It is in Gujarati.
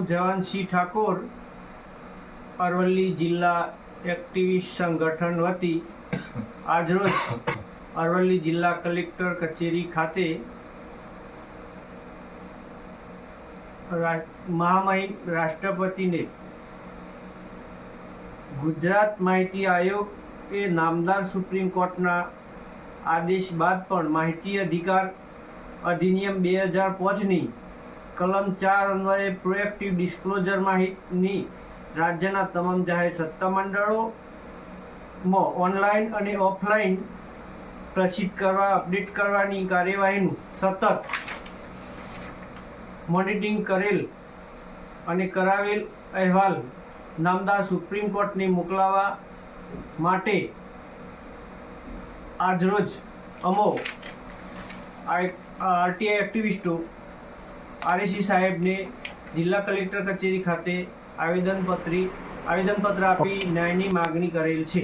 જવાનસિંહ ઠાકોર અરવલ્લી જિલ્લા એક્ટિવિસ્ટ સંગઠન વતી આજરોજ અરવલ્લી જિલ્લા કલેક્ટર કચેરી ખાતે મહામહિમ રાષ્ટ્રપતિને ગુજરાત માહિતી આયોગ એ નામદાર સુપ્રીમ કોર્ટના આદેશ બાદ પણ માહિતી અધિકાર અધિનિયમ 2005ની કલમ 4 અન્વયે પ્રોએક્ટિવ ડિસ્ક્લોઝર માહિતીની રાજ્યના તમામ જાહેર સત્તામંડળોમાં ઓનલાઈન અને ઓફલાઈન પ્રસિદ્ધ કરવા અપડેટ કરવાની કાર્યવાહીનું સતત મોનિટરિંગ કરેલ અને કરાવેલ અહેવાલ નામદાર સુપ્રીમ કોર્ટને મોકલવા માટે આજરોજ અમો આરટીઆઈ એક્ટિવિસ્ટો આરએસી સાહેબને જિલ્લા કલેક્ટર કચેરી ખાતે આવેદનપત્ર આપી ન્યાયની માગણી કરેલ છે।